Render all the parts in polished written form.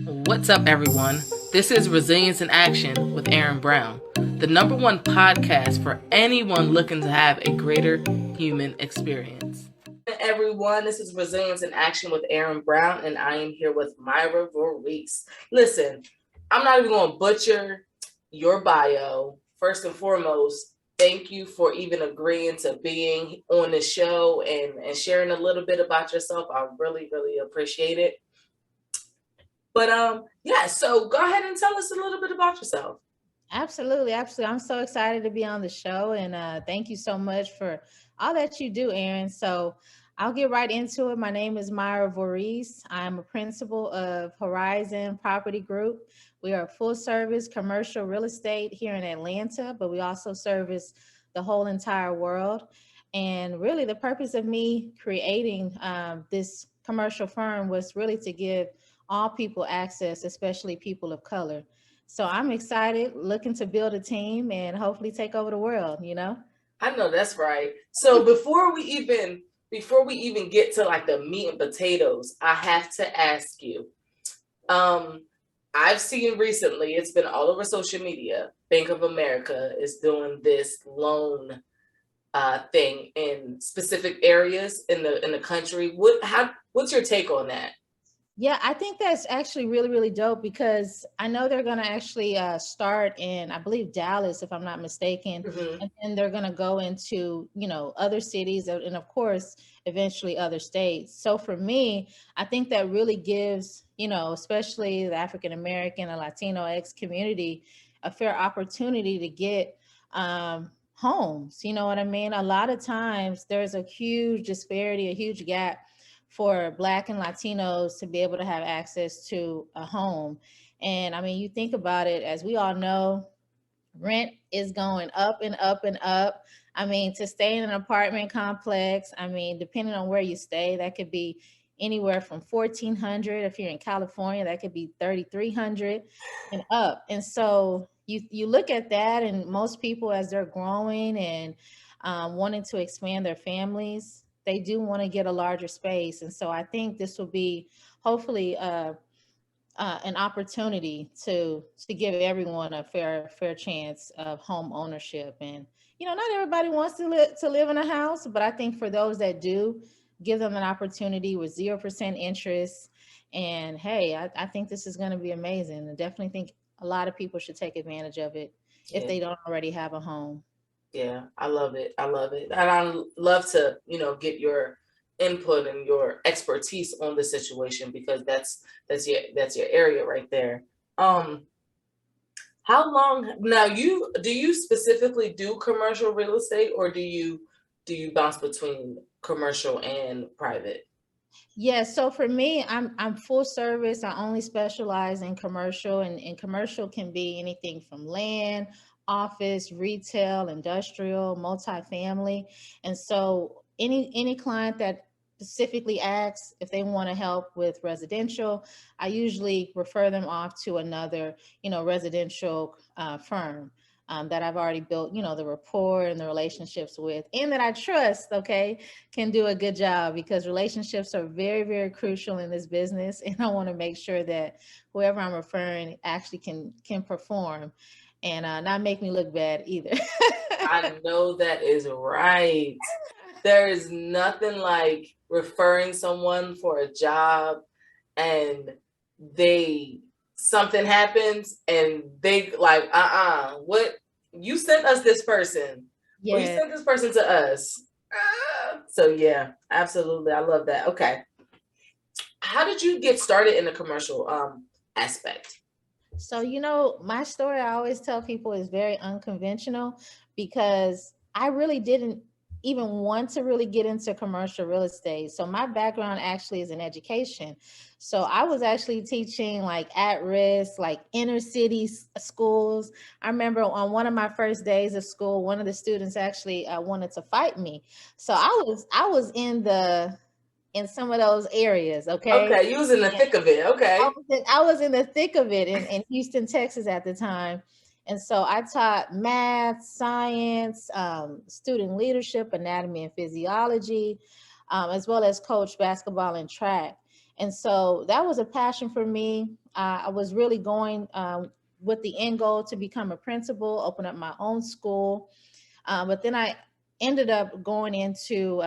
What's up, everyone? This is Resilience in Action with Erin Brown, the number one podcast for anyone looking to have a greater human experience. Everyone, this is Resilience in Action with Erin Brown, and I am here with Myra Vorrice. Listen, I'm not even going to butcher your bio. First and foremost, thank you for even agreeing to being on the show and sharing a little bit about yourself. I really, really appreciate it. But yeah, so go ahead and tell us a little bit about yourself. Absolutely, absolutely. I'm so excited to be on the show, and thank you so much for all that you do, Erin. So I'll get right into it. My name is Myra Vorrice. I'm a principal of Horizon Property Group. We are full service commercial real estate here in Atlanta, but we also service the whole entire world. And really, the purpose of me creating this commercial firm was really to give all people access, especially people of color. So I'm excited, looking to build a team and hopefully take over the world. I know that's right. So before we even get to like the meat and potatoes, I have to ask you. Um, I've seen recently, it's been all over social media. Bank of America is doing this loan thing in specific areas in the country. What's your take on that? Yeah, I think that's actually really, really dope because I know they're going to actually start in, I believe, Dallas, if I'm not mistaken. Mm-hmm. And then they're going to go into, other cities and, of course, eventually other states. So for me, I think that really gives, especially the African American and Latino X community a fair opportunity to get homes. You know what I mean? A lot of times there's a huge disparity, a huge gap for Black and Latinos to be able to have access to a home. And I mean, you think about it, as we all know, rent is going up and up and up. I mean, to stay in an apartment complex, I mean, depending on where you stay, that could be anywhere from 1400. If you're in California, that could be 3300 and up. And so you look at that, and most people, as they're growing and wanting to expand their families, they do want to get a larger space. And so I think this will be hopefully an opportunity to give everyone a fair chance of home ownership. And not everybody wants to live in a house, but I think for those that do, give them an opportunity with 0% interest. And hey, I think this is going to be amazing. I definitely think a lot of people should take advantage of it if Yeah. they don't already have a home. Yeah, I love it. I love it. And I love to, get your input and your expertise on the situation because that's your area right there. Um, how long now do you specifically do commercial real estate or do you bounce between commercial and private? Yeah, so for me, I'm full service. I only specialize in commercial, and commercial can be anything from land, office, retail, industrial, multifamily. And so any client that specifically asks if they want to help with residential, I usually refer them off to another, residential firm. That I've already built, the rapport and the relationships with, and that I trust, okay, can do a good job, because relationships are very, very crucial in this business. And I want to make sure that whoever I'm referring actually can perform and not make me look bad either. I know that is right. There is nothing like referring someone for a job and they something happens and they like what you sent us this person or you Yeah. sent this person to us. So yeah, absolutely, I love that. Okay, how did you get started in the commercial aspect? So, my story, I always tell people, is very unconventional because I really didn't even want to really get into commercial real estate. So, my background actually is in education. So, I was actually teaching like at risk, like inner city schools. I remember on one of my first days of school, one of the students actually wanted to fight me. So, I was in some of those areas, okay? Okay, you was in the thick of it. Okay. I was in the thick of it in Houston, Texas at the time. And so I taught math, science, student leadership, anatomy and physiology, as well as coach basketball and track. And so that was a passion for me. I was really going with the end goal to become a principal, open up my own school. But then I ended up going into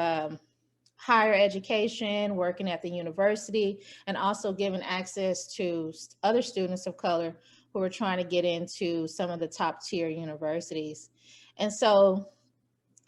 higher education, working at the university, and also giving access to other students of color who were trying to get into some of the top tier universities. And so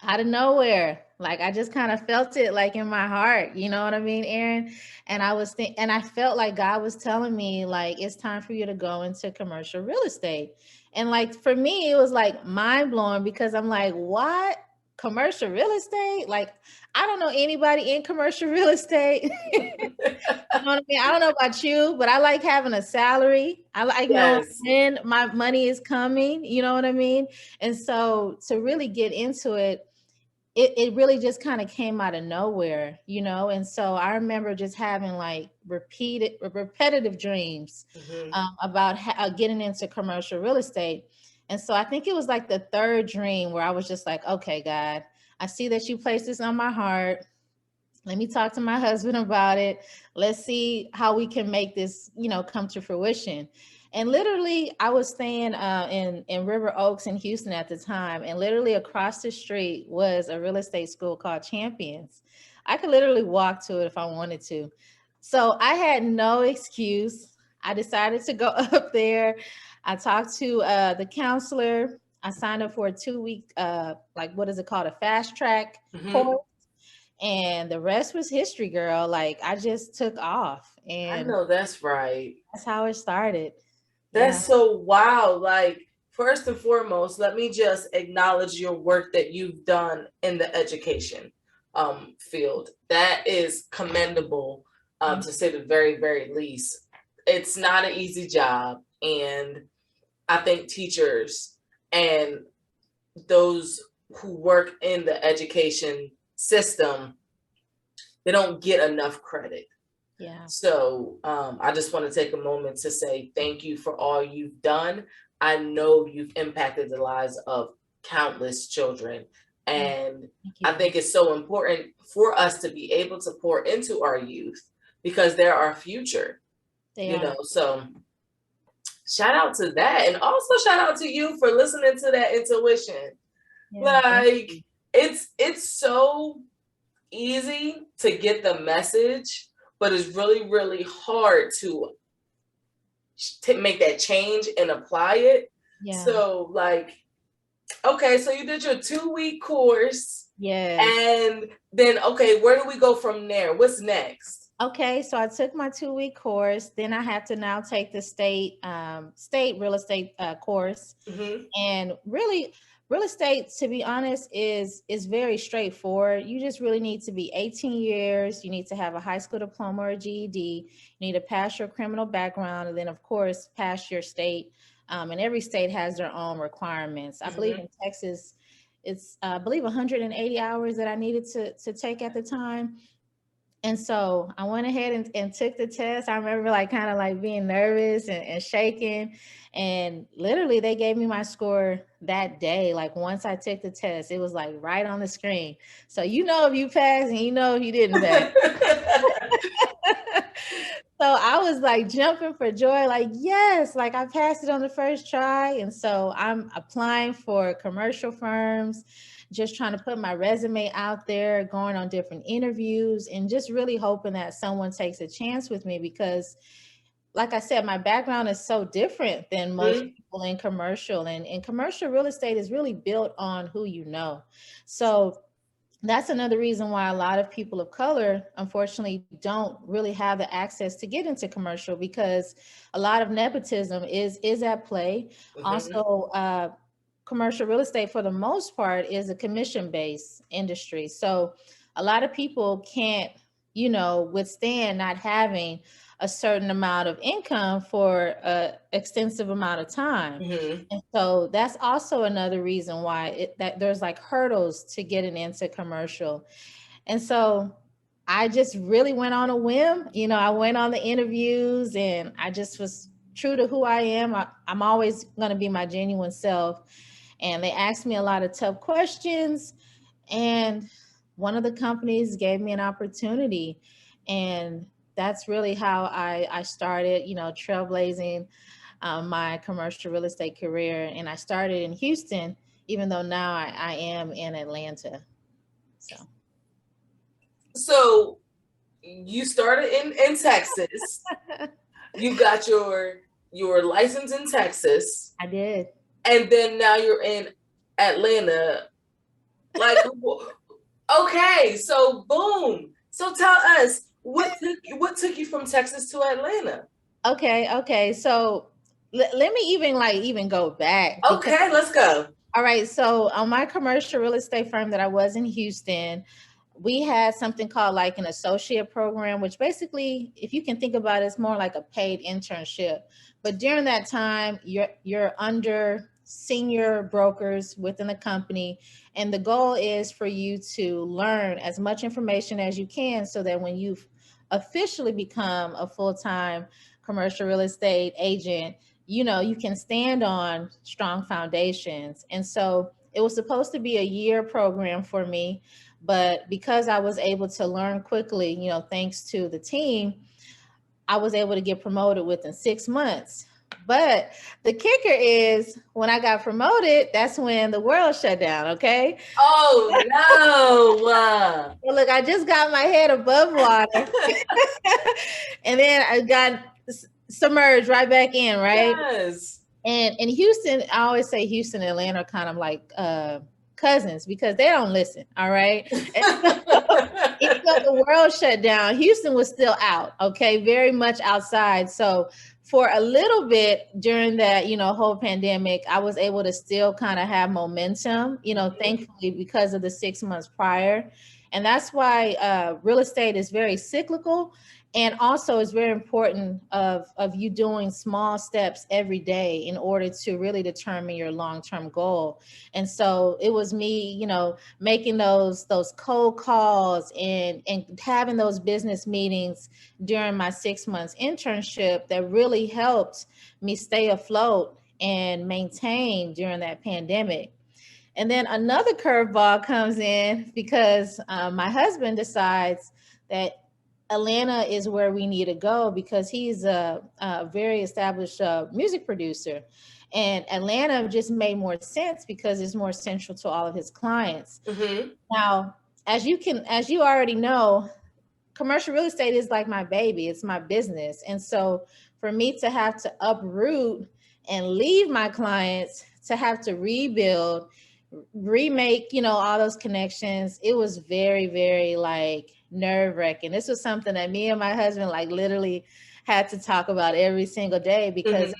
out of nowhere, like I just kind of felt it like in my heart, you know what I mean, Erin? And and I felt like God was telling me like it's time for you to go into commercial real estate. And like for me, it was like mind blowing because I'm like, what? Commercial real estate? Like I don't know anybody in commercial real estate. You know what I mean? I don't know about you, but I like having a salary. I like knowing Yes. when my money is coming. You know what I mean? And so to really get into it, it really just kind of came out of nowhere, you know? And so I remember just having like repetitive dreams about getting into commercial real estate. And so I think it was like the third dream where I was just like, okay, God, I see that you placed this on my heart. Let me talk to my husband about it. Let's see how we can make this, you know, come to fruition. And literally, I was staying in River Oaks in Houston at the time, and literally across the street was a real estate school called Champions. I could literally walk to it if I wanted to. So I had no excuse. I decided to go up there. I talked to the counselor. I signed up for a 2 week, like what is it called, a fast track course, and the rest was history, girl. Like I just took off, I and know that's right. that's how it started. Yeah. That's so wow. Like, first and foremost, let me just acknowledge your work that you've done in the education field. That is commendable, Thank to say the very, very least. It's not an easy job. And I think teachers and those who work in the education system, they don't get enough credit. Yeah. So I just want to take a moment to say thank you for all you've done. I know you've impacted the lives of countless children. And Thank I you. think it's so important for us to be able to pour into our youth because they're our future, They you are. know. So shout out to that. And also shout out to you for listening to that intuition. Yeah. Thank Like you. it's so easy to get the message, but it's really, really hard to make that change and apply it. Yeah. So, like, okay, so you did your 2 week course, Yes. and then, okay, where do we go from there? What's next? Okay, so I took my 2 week course. Then I had to now take the state real estate course. And really, real estate, to be honest, is very straightforward. You just really need to be 18 years. You need to have a high school diploma or GED. You need to pass your criminal background, and then of course pass your state. And every state has their own requirements. I believe in Texas, it's I believe 180 hours that I needed to take at the time. And so I went ahead and took the test. I remember like kind of like being nervous and shaking. And literally they gave me my score that day. Like once I took the test, it was like right on the screen. So you know if you passed and you know if you didn't pass. So I was like jumping for joy, like, yes, like I passed it on the first try. And so I'm applying for commercial firms, just trying to put my resume out there, going on different interviews, and just really hoping that someone takes a chance with me because, like I said, my background is so different than most people in commercial. And commercial real estate is really built on who you know. So that's another reason why a lot of people of color unfortunately don't really have the access to get into commercial because a lot of nepotism is at play. Also, commercial real estate for the most part is a commission based industry, so a lot of people can't, you know, withstand not having a certain amount of income for a extensive amount of time. And so that's also another reason why that there's like hurdles to getting into commercial. And so I just really went on a whim. You know, I went on the interviews and I just was true to who I am. I'm always going to be my genuine self. And they asked me a lot of tough questions. And one of the companies gave me an opportunity. And that's really how I started, trailblazing my commercial real estate career. And I started in Houston, even though now I am in Atlanta. So you started in Texas. You got your license in Texas. I did. And then now you're in Atlanta. Like, okay, so boom. So tell us, what took you from Texas to Atlanta? Okay. So let me even go back. Okay, let's go. All right. So on my commercial real estate firm that I was in Houston, we had something called like an associate program, which basically, if you can think about it, it's more like a paid internship. But during that time, you're under senior brokers within the company, and the goal is for you to learn as much information as you can, so that when you officially become a full-time commercial real estate agent, you can stand on strong foundations. And so it was supposed to be a year program for me, but because I was able to learn quickly, thanks to the team, I was able to get promoted within 6 months. But the kicker is, when I got promoted, that's when the world shut down. Okay. Oh no. Well, look, I just got my head above water and then I got submerged right back in, right? Yes. And in Houston, I always say Houston and Atlanta are kind of like cousins, because they don't listen. All right. Even though the world shut down, Houston was still out. Okay. Very much outside. So for a little bit during that, whole pandemic, I was able to still kind of have momentum, thankfully, because of the 6 months prior. And that's why real estate is very cyclical. And also, it's very important of you doing small steps every day in order to really determine your long-term goal. And so it was me, making those cold calls and having those business meetings during my 6 months internship that really helped me stay afloat and maintain during that pandemic. And then another curveball comes in, because my husband decides that Atlanta is where we need to go, because he's a very established music producer. And Atlanta just made more sense because it's more central to all of his clients. Mm-hmm. Now, as you already know, commercial real estate is like my baby. It's my business. And so for me to have to uproot and leave my clients, to have to rebuild, remake, all those connections, it was very, very like nerve-wracking. This was something that me and my husband like literally had to talk about every single day, because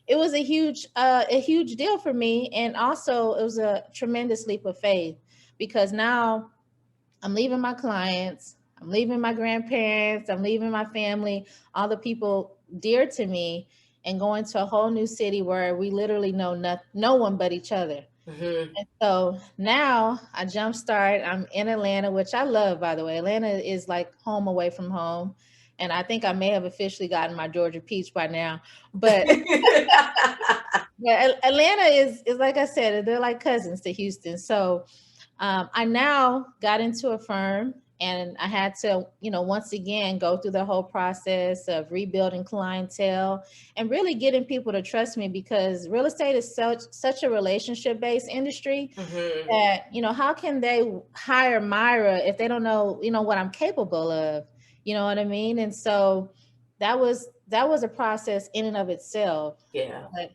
it was a huge deal for me. And also it was a tremendous leap of faith, because now I'm leaving my clients, I'm leaving my grandparents, I'm leaving my family, all the people dear to me, and going to a whole new city where we literally know no one but each other. Mm-hmm. And so now I jumpstart. I'm in Atlanta, which I love, by the way. Atlanta is like home away from home. And I think I may have officially gotten my Georgia peach by now. But Atlanta is like I said, they're like cousins to Houston. So I now got into a firm, and I had to, once again, go through the whole process of rebuilding clientele and really getting people to trust me, because real estate is such a relationship-based industry that, how can they hire Myra if they don't know, what I'm capable of? You know what I mean? And so that was a process in and of itself. Yeah. But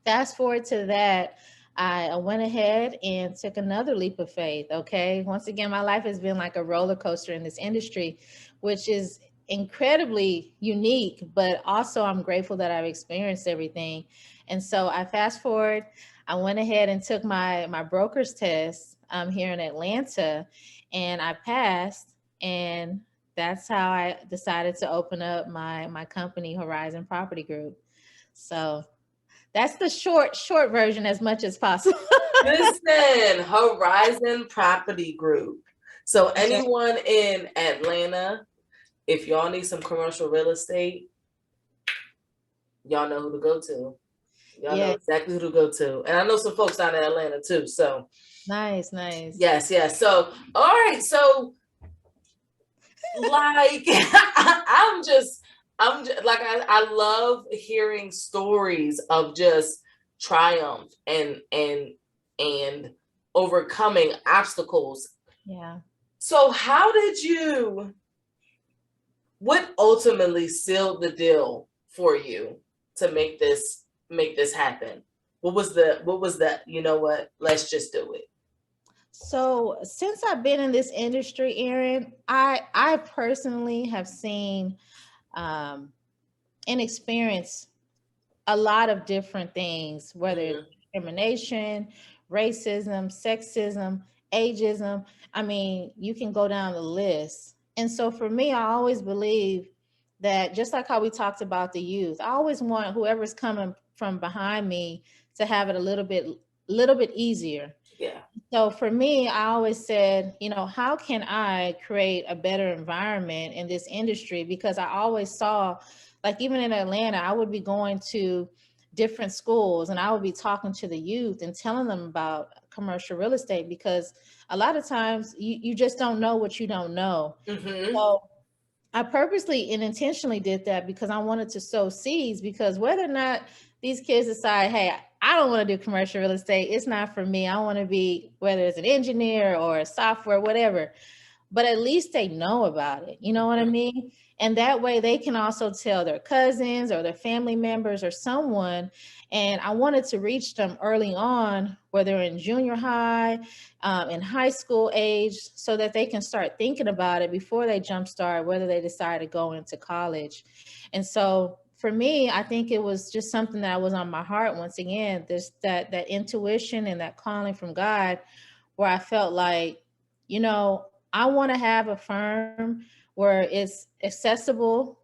fast forward to that, I went ahead and took another leap of faith. Okay. Once again, my life has been like a roller coaster in this industry, which is incredibly unique, but also I'm grateful that I've experienced everything. And so I fast forward, I went ahead and took my broker's test here in Atlanta, and I passed. And that's how I decided to open up my company, Horizon Property Group. So that's the short version, as much as possible. Listen, Horizon Property Group. So anyone in Atlanta, if y'all need some commercial real estate, y'all know who to go to. Y'all know exactly who to go to. And I know some folks down in Atlanta too. So nice. Yes. So all right. So Like I'm just like I love hearing stories of just triumph and overcoming obstacles. Yeah. So how did you, what ultimately sealed the deal for you to make this happen? What was that, you know what, let's just do it? So since I've been in this industry, Erin, I personally have seen um, and experienced a lot of different things, whether it's Mm-hmm. discrimination, racism, sexism, ageism. I mean, you can go down the list. And so for me, I always believe that just like how we talked about the youth, I always want whoever's coming from behind me to have it a little bit easier. Yeah. So for me, I always said, how can I create a better environment in this industry? Because I always saw, like even in Atlanta, I would be going to different schools and I would be talking to the youth and telling them about commercial real estate because a lot of times you just don't know what you don't know. Mm-hmm. So I purposely and intentionally did that because I wanted to sow seeds. Because whether or not these kids decide, hey, I don't want to do commercial real estate, it's not for me. I want to be, whether it's an engineer or a software, whatever, but at least they know about it. You know what I mean? And that way they can also tell their cousins or their family members or someone. And I wanted to reach them early on, whether in junior high, in high school age, so that they can start thinking about it before they jumpstart, whether they decide to go into college. And so for me, I think it was just something that was on my heart. Once again, there's that intuition and that calling from God, where I felt like, I want to have a firm where it's accessible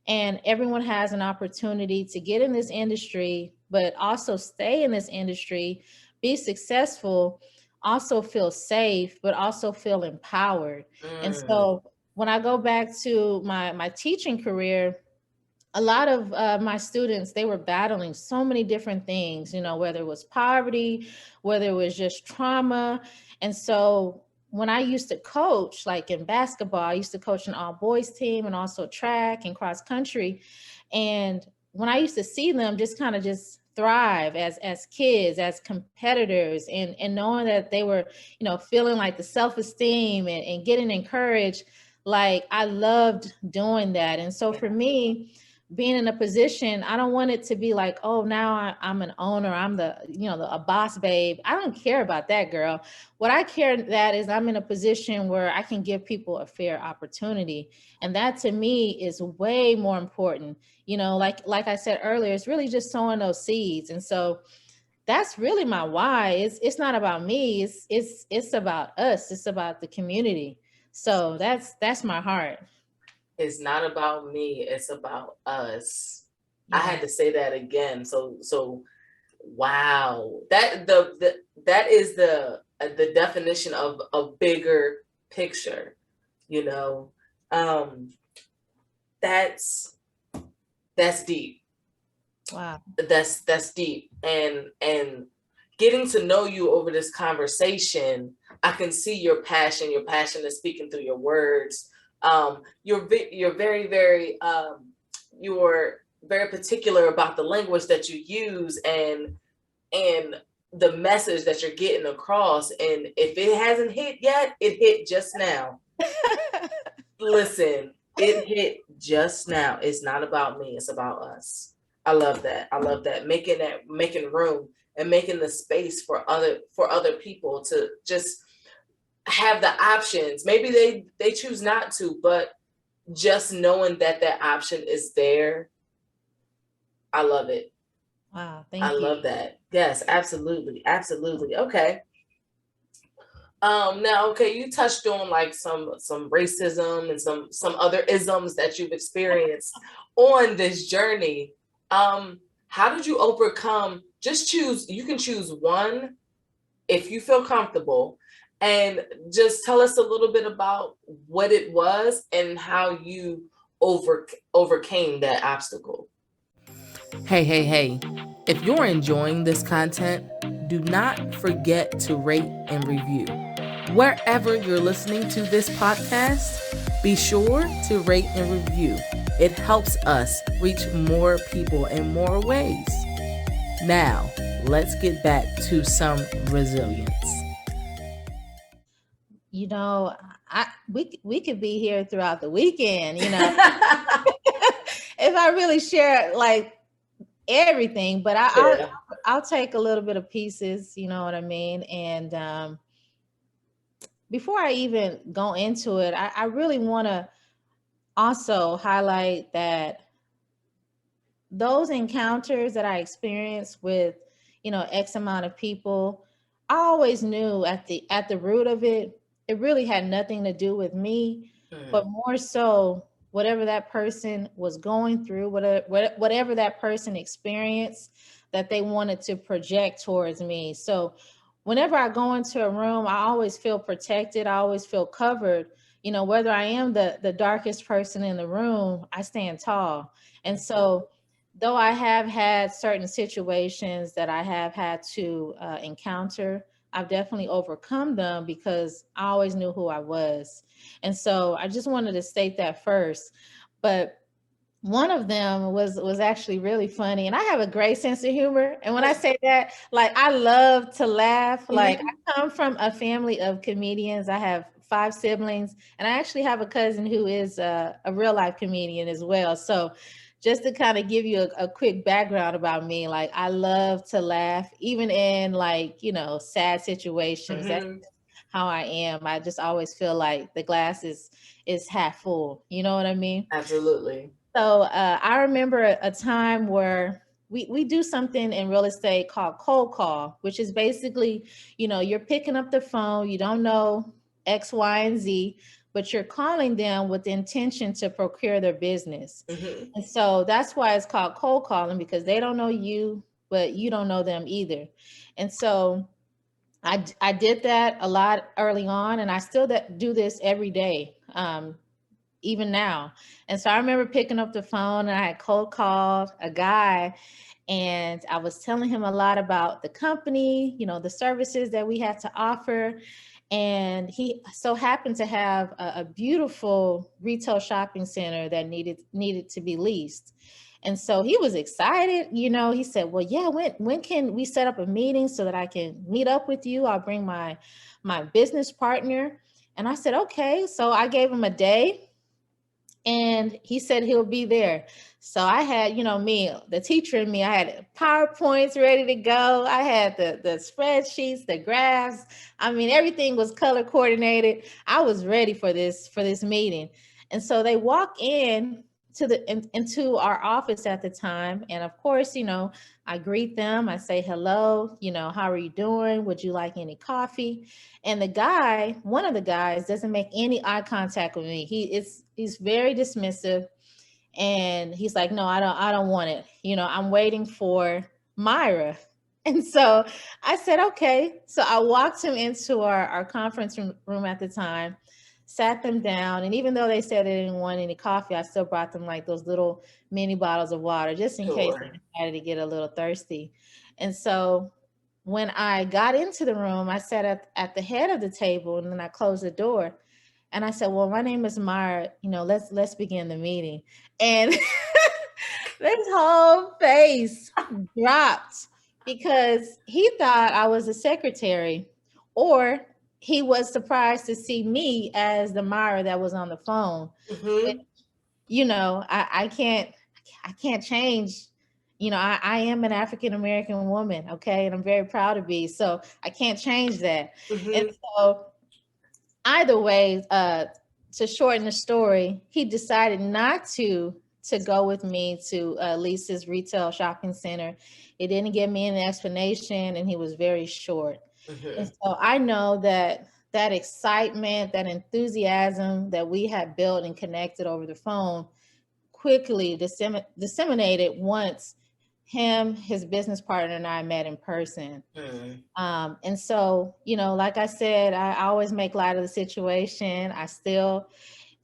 and everyone has an opportunity to get in this industry, but also stay in this industry, be successful, also feel safe, but also feel empowered. And Mm. so when I go back to my teaching career, a lot of my students, they were battling so many different things, whether it was poverty, whether it was just trauma. And so when I used to coach, like in basketball, I used to coach an all boys team and also track and cross country. And when I used to see them just kind of just thrive as kids, as competitors, and knowing that they were, feeling like the self-esteem and getting encouraged, like I loved doing that. And so for Yeah. me, being in a position, I don't want it to be like, oh, now I'm an owner, I'm a boss babe. I don't care about that, girl. What I care that is I'm in a position where I can give people a fair opportunity, and that to me is way more important. Like I said earlier, it's really just sowing those seeds. And so that's really my why. It's not about me. It's about us. It's about the community. So that's my heart. It's not about me, it's about us. I Yeah. had to say that again. So wow. That is the definition of a bigger picture, you know. Um that's that's deep. Wow. That's deep. And getting to know you over this conversation, I can see your passion is speaking through your words. You're very you're very particular about the language that you use and the message that you're getting across. And if it hasn't hit yet, it hit just now. Listen, it hit just now. It's not about me, it's about us. I love that. I love that. Making room and making the space for other people to just have the options. Maybe they choose not to, but just knowing that that option is there, I love it. Wow. I Thank you. love that. Yes, absolutely. Absolutely. Okay. Now, okay, you touched on like some racism and some other isms that you've experienced on this journey. How did you overcome? Just choose. You can choose one if you feel comfortable, and just tell us a little bit about what it was and how you overcame that obstacle. Hey, hey, hey. If you're enjoying this content, do not forget to rate and review. Wherever you're listening to this podcast, Be sure to rate and review. It helps us reach more people in more ways. Now, let's get back to some resilience. You know, we could be here throughout the weekend, you know. If I really share like everything, but I'll take a little bit of pieces, you know what I mean? And before I even go into it, I really want to also highlight that those encounters that I experienced with, you know, X amount of people, I always knew at the root of it, it really had nothing to do with me, but more so whatever that person was going through, whatever that person experienced that they wanted to project towards me. So whenever I go into a room, I always feel protected. I always feel covered. You know, whether I am the darkest person in the room, I stand tall. And so though I have had certain situations that I have had to encounter, I've definitely overcome them because I always knew who I was. And so I just wanted to state that first. But one of them was actually really funny, and I have a great sense of humor. And when I say that, like, I love to laugh. Like, I come from a family of comedians. I have 5 siblings, and I actually have a cousin who is a real life comedian as well. So just to kind of give you a quick background about me, like, I love to laugh even in, like, you know, sad situations. That's how I am. I just always feel like the glass is half full, you know what I mean? Absolutely. So I remember a time where we do something in real estate called cold call, which is basically, you know, you're picking up the phone, you don't know X, Y, and Z, but you're calling them with the intention to procure their business. And so that's why it's called cold calling, because they don't know you, but you don't know them either. And so I did that a lot early on, and I still do this every day. Even now. And so I remember picking up the phone, and I had cold called a guy, and I was telling him a lot about the company, you know, the services that we had to offer. And he so happened to have a beautiful retail shopping center that needed to be leased. And so he was excited, you know. He said, well, yeah, when can we set up a meeting so that I can meet up with you? I'll bring my business partner. And I said, okay. So I gave him a day, and he said he'll be there. So I had, you know, me, the teacher in me, I had PowerPoints ready to go. I had the spreadsheets, the graphs. I mean, everything was color coordinated. I was ready for this meeting. And so they walk into our office at the time. And of course, you know, I greet them. I say, hello, you know, how are you doing? Would you like any coffee? And the guy, one of the guys, doesn't make any eye contact with me. He's very dismissive, and he's like, no, I don't want it. You know, I'm waiting for Myra. And so I said, okay. So I walked him into our conference room at the time, sat them down. And even though they said they didn't want any coffee, I still brought them like those little mini bottles of water just in case they decided to get a little thirsty. And so when I got into the room, I sat at the head of the table, and then I closed the door. And I said, well, my name is Myra, you know, let's begin the meeting. And his whole face dropped because he thought I was a secretary, or he was surprised to see me as the Myra that was on the phone. You know, I can't change. You know, I am an African American woman, okay, and I'm very proud to be. So I can't change that. And so either way, to shorten the story, he decided not to go with me to lease his retail shopping center. He didn't give me an explanation, and he was very short. And so I know that that excitement, that enthusiasm that we had built and connected over the phone quickly disseminated once him, his business partner, and I met in person. And so, you know, like I said, I always make light of the situation. I still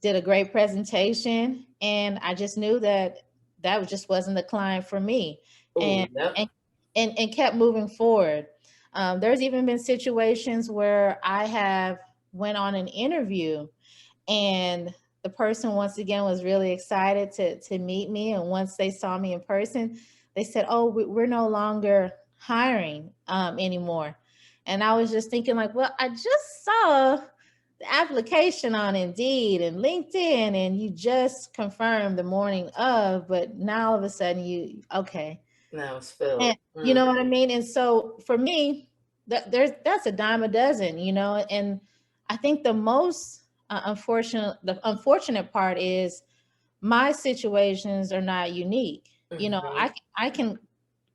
did a great presentation, and I just knew that just wasn't the client for me. And and kept moving forward. There's even been situations where I have went on an interview, and the person once again was really excited to meet me. And once they saw me in person, they said, "Oh, we're no longer hiring anymore." And I was just thinking, like, well, I just saw the application on Indeed and LinkedIn, and you just confirmed the morning of, but now all of a sudden okay. Now it's filled. And you know what I mean? And so for me, that's a dime a dozen, and I think the most the unfortunate part is my situations are not unique. I can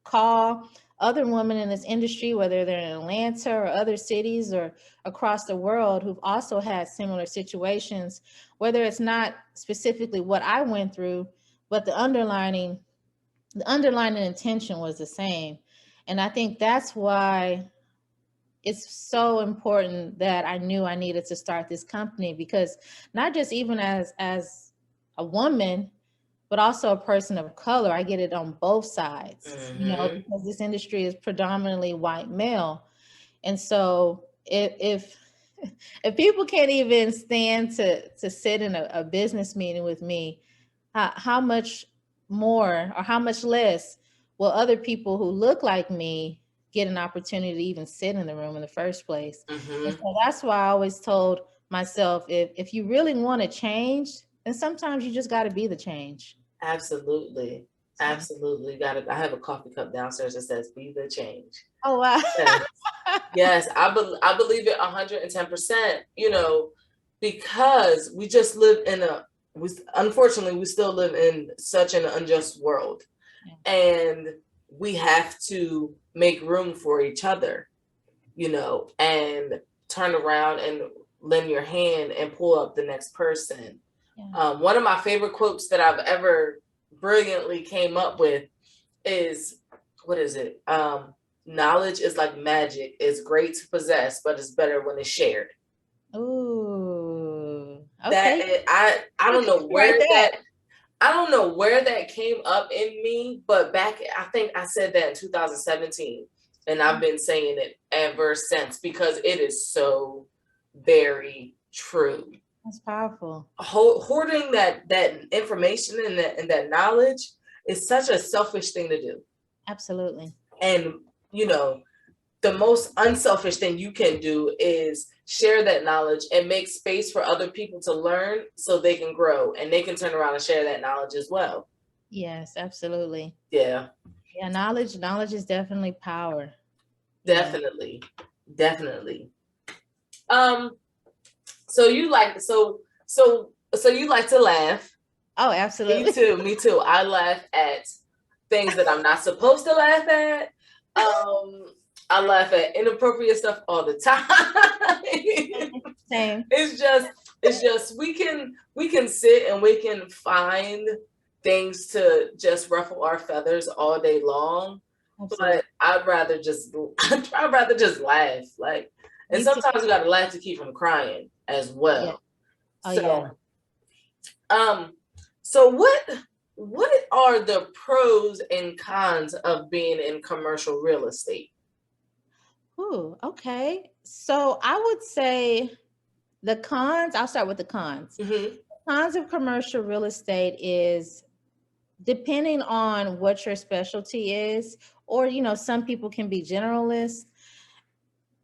call other women in this industry, whether they're in Atlanta or other cities or across the world, who've also had similar situations, whether it's not specifically what I went through, but the underlying intention was the same. And I think that's why it's so important that I knew I needed to start this company, because not just even as a woman, but also a person of color, I get it on both sides, because this industry is predominantly white male. And so if people can't even stand to sit in a business meeting with me, how much more or how much less will other people who look like me get an opportunity to even sit in the room in the first place? And so that's why I always told myself, if you really want to change, then sometimes you just got to be the change. Absolutely. Absolutely. I have a coffee cup downstairs that says "Be the change." Oh, wow. Yes, I believe it 110%, because we just live unfortunately, we still live in such an unjust world. Yeah. And we have to make room for each other, and turn around and lend your hand and pull up the next person. Yeah. One of my favorite quotes that I've ever brilliantly came up with is, what is it? Knowledge is like magic. It's great to possess, but it's better when it's shared. Ooh. That Okay. I don't know where Right there. I don't know where that came up in me, but I think I said that in 2017, and I've been saying it ever since, because it is so very true. That's powerful. Hoarding that information and that knowledge is such a selfish thing to do. Absolutely. And the most unselfish thing you can do is share that knowledge and make space for other people to learn, so they can grow and they can turn around and share that knowledge as well. Yes, absolutely. Yeah. Yeah, knowledge is definitely power. Definitely. Definitely. So you like to laugh. Oh, absolutely. Me too. I laugh at things that I'm not supposed to laugh at. I laugh at inappropriate stuff all the time. Same. It's just we can sit and we can find things to just ruffle our feathers all day long. Absolutely. But I'd rather just laugh. Like, and sometimes you gotta laugh to keep from crying as well. Yeah. Oh, yeah. So what are the pros and cons of being in commercial real estate? Ooh, okay. So I would say the cons, I'll start with the cons. The cons of commercial real estate is, depending on what your specialty is, or, some people can be generalists,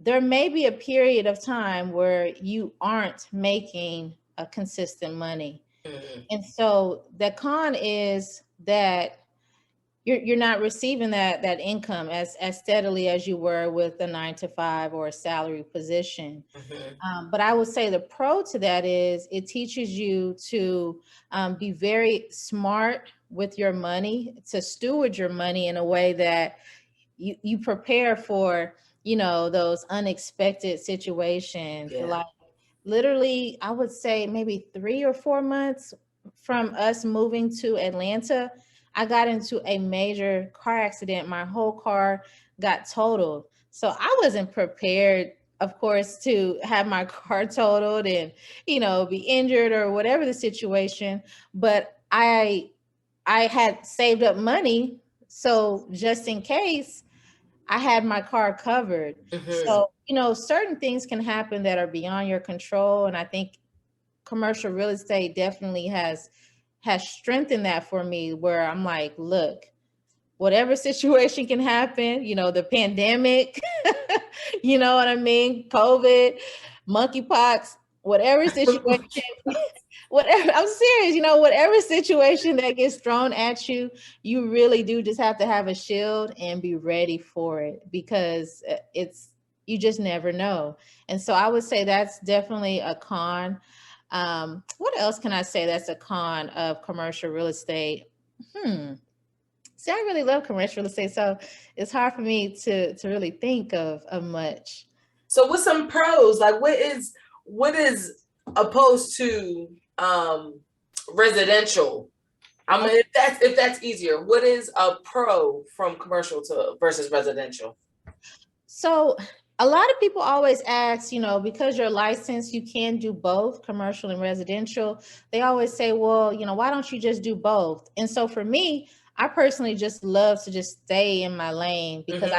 there may be a period of time where you aren't making a consistent money. And so the con is that you're not receiving that income as steadily as you were with a 9 to 5 or a salary position. But I would say the pro to that is it teaches you to be very smart with your money, to steward your money in a way that you prepare for, those unexpected situations. Yeah. Like, literally, I would say maybe 3 or 4 months from us moving to Atlanta, I got into a major car accident. My whole car got totaled. So I wasn't prepared, of course, to have my car totaled and, be injured or whatever the situation. But I had saved up money. So just in case, I had my car covered. So, certain things can happen that are beyond your control. And I think commercial real estate definitely has strengthened that for me, where I'm like, look, whatever situation can happen, the pandemic, you know what I mean? COVID, monkeypox, whatever situation, whatever, I'm serious, whatever situation that gets thrown at you, you really do just have to have a shield and be ready for it, because you just never know. And so I would say that's definitely a con. What else can I say that's a con of commercial real estate? See, I really love commercial real estate, so it's hard for me to really think of much. So what's some pros? Like what is opposed to residential? I mean, if that's easier, what is a pro from commercial to versus residential? So a lot of people always ask, because you're licensed, you can do both commercial and residential. They always say, well, why don't you just do both? And so for me, I personally just love to just stay in my lane, because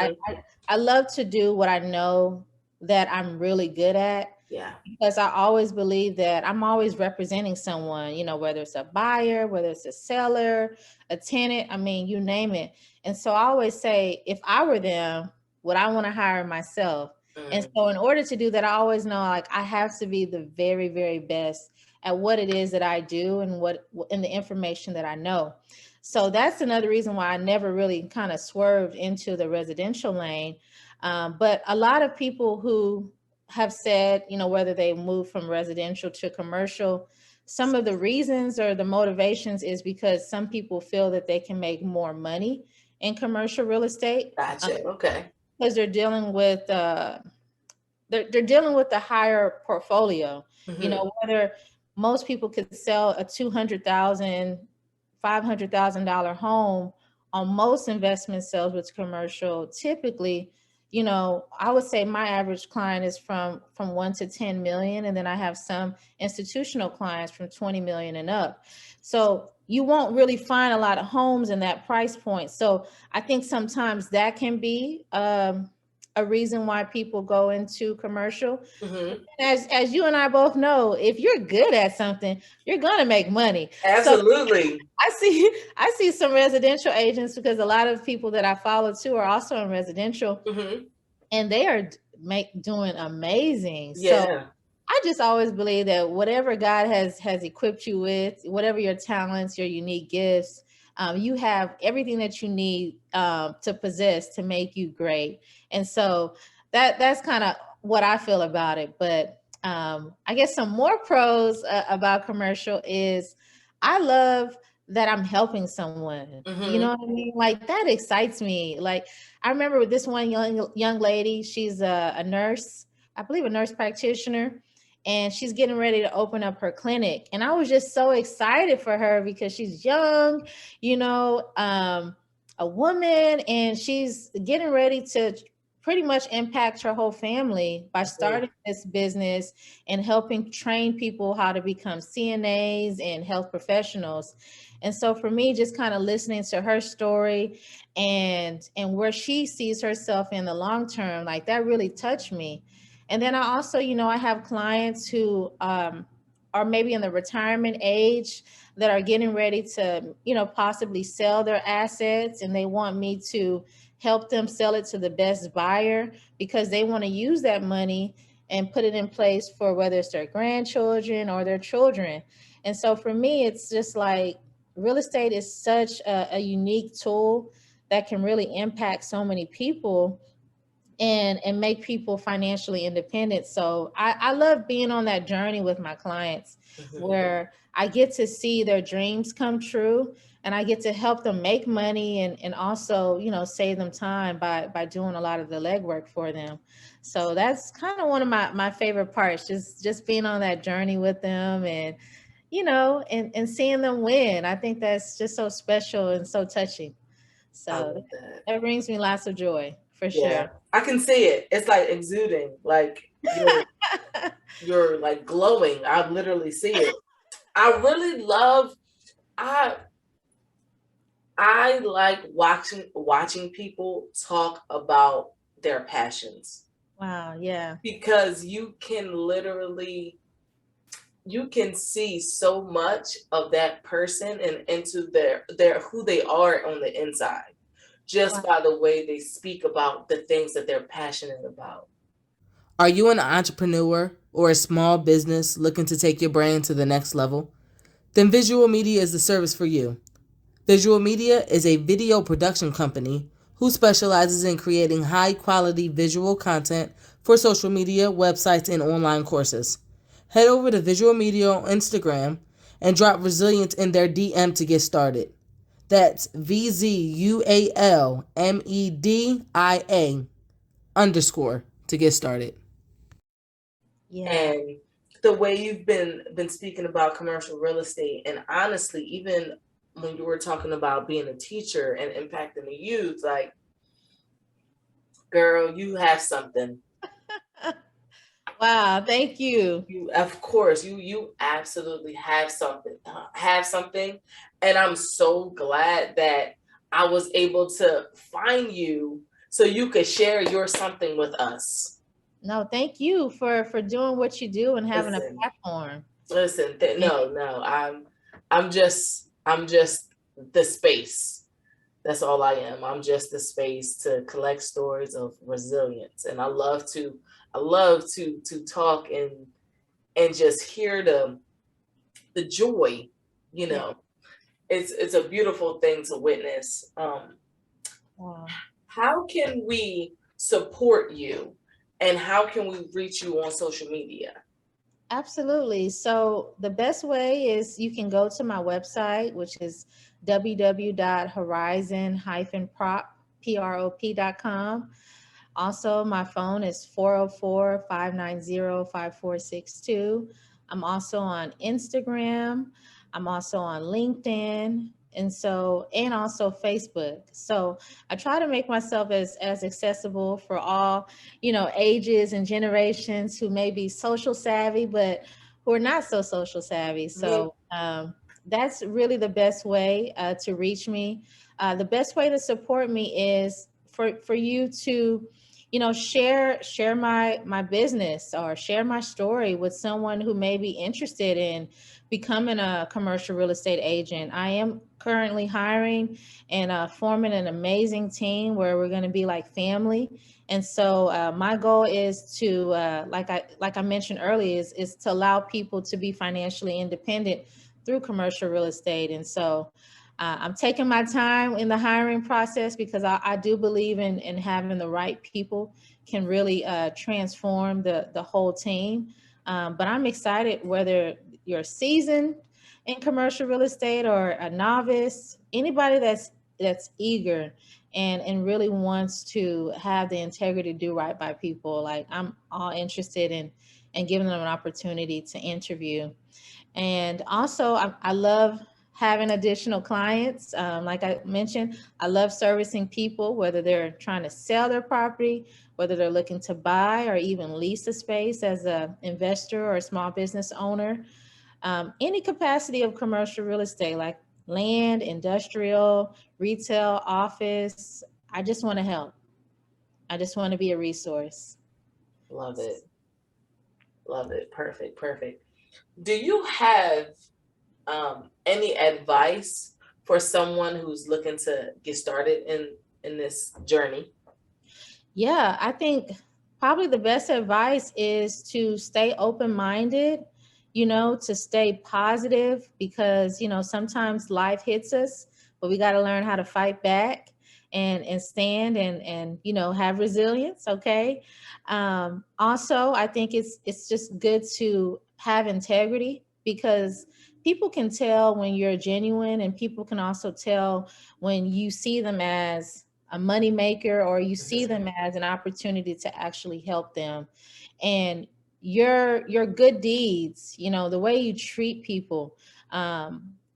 I love to do what I know that I'm really good at. Yeah. Because I always believe that I'm always representing someone, whether it's a buyer, whether it's a seller, a tenant, I mean, you name it. And so I always say, if I were them, would I want to hire myself? And so in order to do that, I always know, like, I have to be the very, very best at what it is that I do and the information that I know. So that's another reason why I never really kind of swerved into the residential lane. But a lot of people who have said, whether they move from residential to commercial, some of the reasons or the motivations is because some people feel that they can make more money in commercial real estate. Gotcha. Okay. Because they're dealing with they're dealing with the higher portfolio. Whether most people could sell a $200,000, $500,000 home on most investment sales with commercial, typically, I would say my average client is from 1 to 10 million. And then I have some institutional clients from 20 million and up. So you won't really find a lot of homes in that price point. So I think sometimes that can be a reason why people go into commercial. As you and I both know, if you're good at something, you're gonna make money. Absolutely. So I see some residential agents, because a lot of people that I follow too are also in residential, and they are doing amazing. Yeah. So I just always believe that whatever God has equipped you with, whatever your talents, your unique gifts, you have everything that you need to possess to make you great. And so that's kind of what I feel about it. But I guess some more pros about commercial is I love that I'm helping someone. You know what I mean? Like, that excites me. Like, I remember with this one young lady, she's a nurse, I believe a nurse practitioner, and she's getting ready to open up her clinic. And I was just so excited for her, because she's young, a woman, and she's getting ready to pretty much impact her whole family by starting this business and helping train people how to become CNAs and health professionals. And so for me, just kind of listening to her story and where she sees herself in the long term, like, that really touched me. And then I also, I have clients who are maybe in the retirement age that are getting ready to, possibly sell their assets, and they want me to help them sell it to the best buyer, because they want to use that money and put it in place for whether it's their grandchildren or their children. And so for me, it's just like, real estate is such a unique tool that can really impact so many people and make people financially independent. So I love being on that journey with my clients, where I get to see their dreams come true, and I get to help them make money and also, save them time by doing a lot of the legwork for them. So that's kind of one of my favorite parts, just being on that journey with them, and and seeing them win. I think that's just so special and so touching. So that brings me lots of joy, for sure. I can see it. It's like exuding, like you're like glowing. I literally see it. I really love, I like watching people talk about their passions. Wow, yeah. Because you can literally you can see so much of that person and into their who they are on the inside just Wow. by the way they speak about the things that they're passionate about. Are you an entrepreneur or a small business looking to take your brand to the next level? Then Visual Media is the service for you. Visual Media is a video production company who specializes in creating high quality visual content for social media, websites, and online courses. Head over to Visual Media on Instagram and drop Resilient in their DM to get started. That's VZUALMEDIA underscore to get started. Yeah. And the way you've been speaking about commercial real estate, and honestly, even when you were talking about being a teacher and impacting the youth, like, girl, you have something. Wow. Thank you. You, of course, you absolutely have something, and I'm so glad that I was able to find you so you could share your something with us. No, thank you for doing what you do and having a Listen, platform. listen, And no, I'm just the space. That's all I am. I'm just the space to collect stories of resilience, and I love to talk and just hear the joy. You yeah. know, it's a beautiful thing to witness. Wow. How can we support you, and how can we reach you on social media? Absolutely. So the best way is you can go to my website, which is www.horizon-prop.com. Also, my phone is 404-590-5462. I'm also on Instagram. I'm also on LinkedIn. And also Facebook. So I try to make myself as accessible for all, ages and generations who may be social savvy, but who are not so social savvy. Me, So that's really the best way to reach me. The best way to support me is for you to share my business or share my story with someone who may be interested in becoming a commercial real estate agent. I am currently hiring and forming an amazing team where we're going to be like family. And so my goal is to like I mentioned earlier is to allow people to be financially independent through commercial real estate. And so I'm taking my time in the hiring process because I do believe in having the right people can really transform the whole team. But I'm excited whether you're seasoned in commercial real estate or a novice, anybody that's eager and really wants to have the integrity to do right by people. Like I'm all interested in giving them an opportunity to interview. And also, I love having additional clients. Like I mentioned, I love servicing people, whether they're trying to sell their property, whether they're looking to buy or even lease a space as an investor or a small business owner. Any capacity of commercial real estate, like land, industrial, retail, office. I just want to help. I just want to be a resource. love it, love it. Perfect, perfect. Do you have any advice for someone who's looking to get started in this journey? Yeah, I think probably the best advice is to stay open minded, to stay positive because, sometimes life hits us, but we got to learn how to fight back and stand and have resilience. Okay. Also, I think it's just good to have integrity because people can tell when you're genuine and people can also tell when you see them as a money maker or you see Mhm. them as an opportunity to actually help them. And your good deeds, the way you treat people,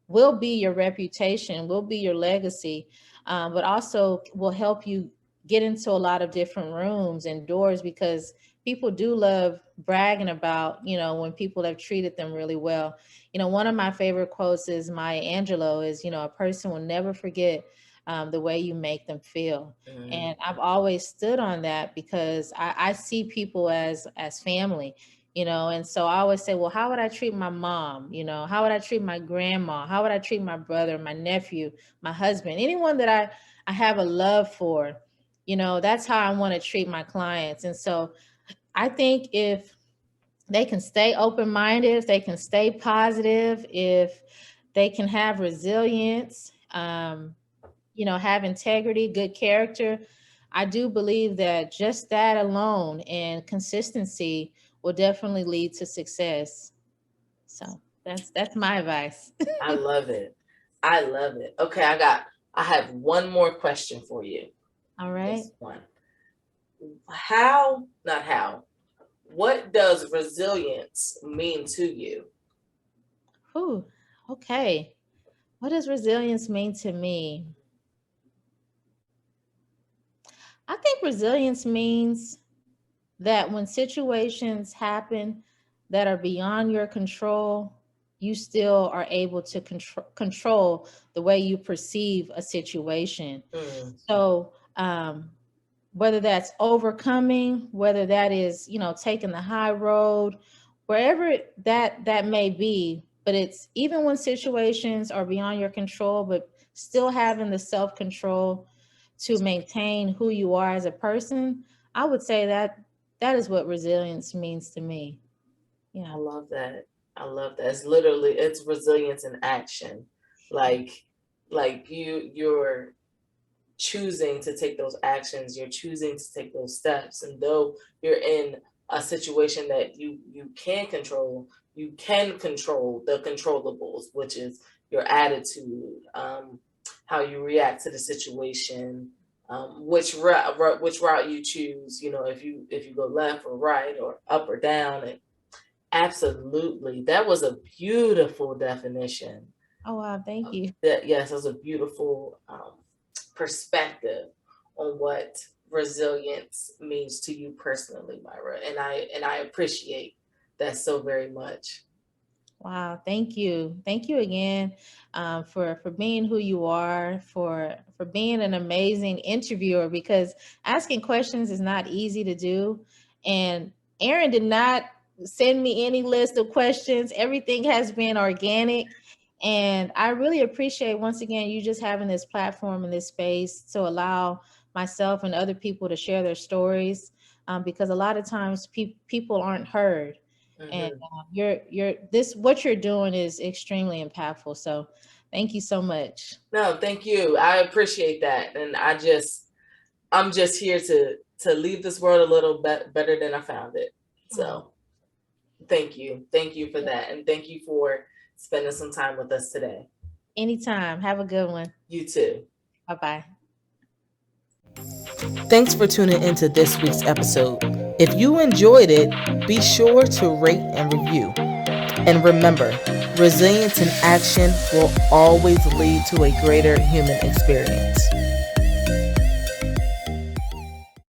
will be your reputation, will be your legacy, but also will help you get into a lot of different rooms and doors because people do love bragging about, when people have treated them really well. One of my favorite quotes is Maya Angelou is, a person will never forget the way you make them feel. Mm, And I've always stood on that because I see people as family. And so I always say, well, how would I treat my mom? How would I treat my grandma? How would I treat my brother, my nephew, my husband, anyone that I have a love for? That's how I want to treat my clients. And so I think if they can stay open-minded, if they can stay positive, if they can have resilience, have integrity, good character, I do believe that just that alone and consistency will definitely lead to success. So that's my advice. I love it. I love it. Okay, I have one more question for you. All right. This one. What does resilience mean to you? Ooh, okay. What does resilience mean to me? I think resilience means that when situations happen that are beyond your control, you still are able to control the way you perceive a situation. So whether that's overcoming, whether that is, taking the high road, wherever that may be, but it's even when situations are beyond your control, but still having the self-control to maintain who you are as a person, I would say that is what resilience means to me. Yeah. I love that. It's resilience in action. Like you're choosing to take those actions, you're choosing to take those steps. And though you're in a situation that you can control, you can control the controllables, which is your attitude, how you react to the situation, which route you choose, if you go left or right or up or down. And absolutely, that was a beautiful definition. Oh wow, thank you. Yes, that was a beautiful perspective on what resilience means to you personally, Myra, and I appreciate that so very much. Wow, thank you again for being who you are, for being an amazing interviewer, because asking questions is not easy to do. And Erin did not send me any list of questions. Everything has been organic. And I really appreciate, once again, you just having this platform and this space to allow myself and other people to share their stories, because a lot of times people aren't heard. And what you're doing is extremely impactful. So thank you so much. No, thank you. I appreciate that. And I'm just here to leave this world a little bit better than I found it. So thank you for that. And thank you for spending some time with us today. Anytime. Have a good one. You too. Bye-bye. Thanks for tuning into this week's episode. If you enjoyed it, be sure to rate and review. And remember, resilience in action will always lead to a greater human experience.